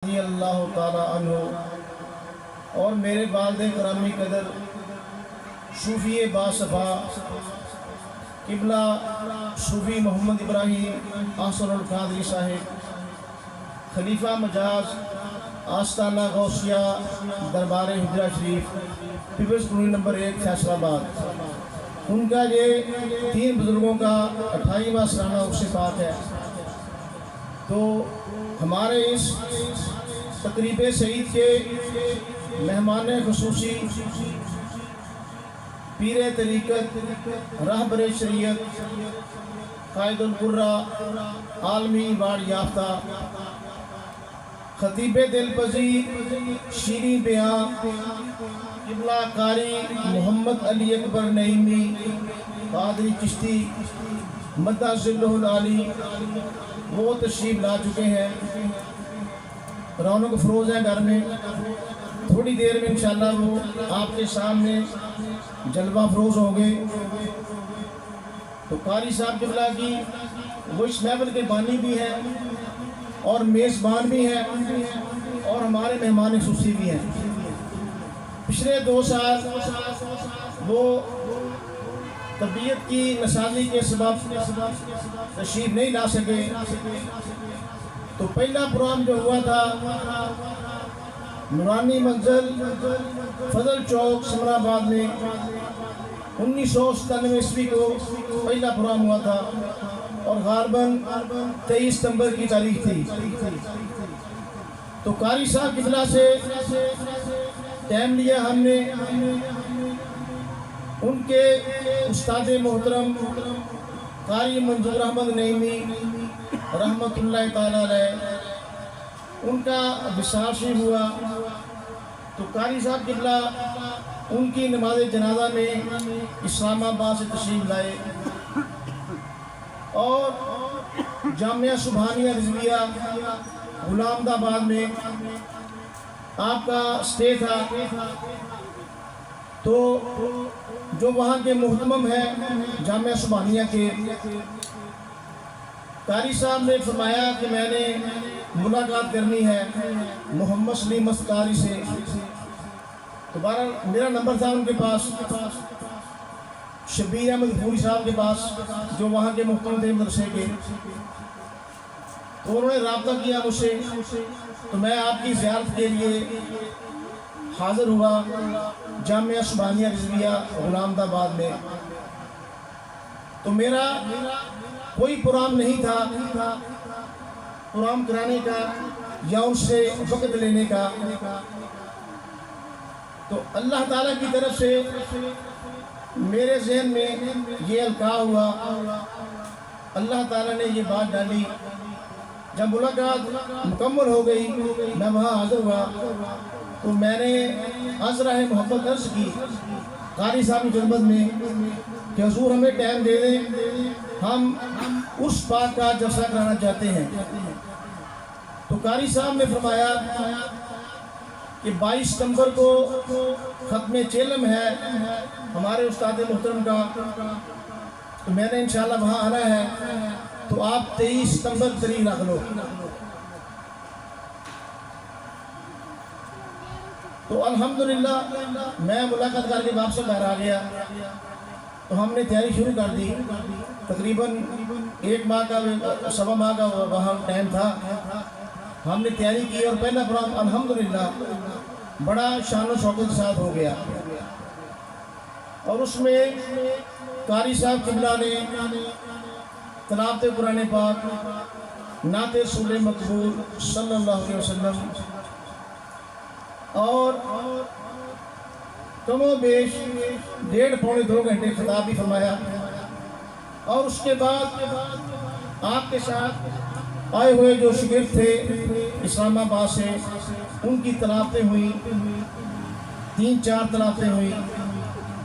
رضی اللہ تعالی عنہ اور میرے والد گرامی قدر صوفی باصفا قبلہ صوفی محمد ابراہیم احسن القادری صاحب خلیفہ مجاز آستانہ غوثیہ دربار حجرہ شریف پیپلز کالونی نمبر 1 فیصل آباد، ان کا یہ 3 بزرگوں کا 28واں سالانہ عرس پاک ہے۔ تو ہمارے اس تقریب سعید کے مہمان خصوصی پیر طریقت، راہبر شریعت، قائد القرہ، عالمی ایوارڈ یافتہ، خطیب دل پذیر، شیریں بیاں، قبلہ قاری محمد علی اکبر نعیمی قادری چشتی مدہ ذلہ العالی، وہ تشریف لا چکے ہیں، رونق افروز ہیں گھر میں۔ تھوڑی دیر میں انشاءاللہ وہ آپ کے سامنے جلوہ افروز ہوں گے۔ تو قاری صاحب قبلہ کی وہ اس محفل کے بانی بھی ہیں اور میزبان بھی ہیں اور ہمارے مہمان خصوصی بھی ہیں۔ پچھلے 2 سال وہ طبیعت کی نسازی کے سبب تشریف نہیں لا سکے، تو پہلا پروگرام جو ہوا تھا نورانی منزل فضل چوک سمرا آباد میں 1997 عیسوی کو پہلا پروگرام ہوا تھا اور غالباً 23 ستمبر کی تاریخ تھی۔ تو قاری صاحب قبلہ سے ٹائم لیا ہم نے، ان کے استاد محترم قاری منظور احمد نعیمی رحمت اللہ تعالیٰ علیہ، ان کا وصال شریف ہوا۔ تو قاری صاحب قبلہ ان کی نماز جنازہ میں اسلام آباد سے تشریف لائے اور جامعہ سبحانیہ رضویہ غلام آباد میں آپ کا اسٹے تھا۔ تو جو وہاں کے محتمم ہیں جامعہ سبحانیہ کے، قاری صاحب نے فرمایا کہ میں نے ملاقات کرنی ہے محمد سلیم مست قاری سے۔ تو بہرحال میرا نمبر تھا ان کے پاس، شبیر احمد پوری صاحب کے پاس جو وہاں کے محترم تھے مدرسے کے، تو انہوں نے رابطہ کیا مجھ سے۔ تو میں آپ کی زیارت کے لیے حاضر ہوا جامعہ سبحانیہ رضویہ غلام آباد میں۔ تو میرا کوئی پروگرام نہیں تھا پروگرام کرانے کا یا ان سے وقت لینے کا، تو اللہ تعالیٰ کی طرف سے میرے ذہن میں یہ القاء ہوا، اللہ تعالیٰ نے یہ بات ڈالی۔ جب ملاقات مکمل ہو گئی میں وہاں حاضر ہوا، تو میں نے عذرہ محبت عرض کی قاری صاحب کی خدمت میں کہ حضور ہمیں ٹائم دے دیں، ہم اس پاک کا جلسہ کرانا چاہتے ہیں۔ تو قاری صاحب نے فرمایا کہ 22 ستمبر کو ختم چیلم ہے ہمارے استاد محترم کا، تو میں نے انشاءاللہ وہاں آنا ہے، تو آپ 23 ستمبر تاریخ رکھ لو۔ تو الحمدللہ میں ملاقات کر کے واپس گھر آ گیا۔ تو ہم نے تیاری شروع کر دی، تقریباً 1 ماہ کا 1.25 ماہ کا وہاں ٹائم تھا۔ ہم نے تیاری کی اور پہلا پروگرام الحمدللہ بڑا شان و شوکت کے ساتھ ہو گیا، اور اس میں قاری صاحب قبلہ نے تلاوت قرآن پاک، نعت رسول مقبول صلی اللہ علیہ وسلم اور کم و بیش 1.5 پونے 2 گھنٹے خطاب بھی فرمایا، اور اس کے بعد آپ کے ساتھ آئے ہوئے جو شاگرد تھے اسلام آباد سے، ان کی تلاوتیں ہوئی، 3-4 تلاوتیں ہوئی۔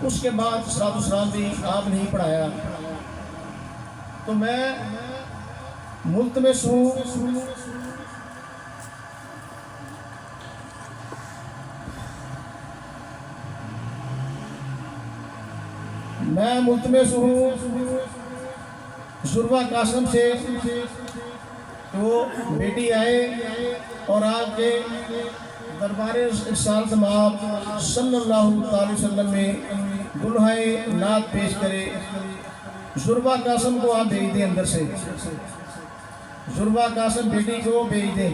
اس کے بعد صلاۃ السلام بھی آپ نے ہی پڑھایا۔ تو میں ملتمس ہوں ذروہ قاسم سے، تو بیٹی آئے اور آپ کے دربار ارسال تمام صلی اللہ علیہ وسلم میں گلہائے نعت پیش کرے۔ زربا قاسم کو آپ بھیج دیں اندر سے، زربا قاسم بیٹی کو بھیج دیں۔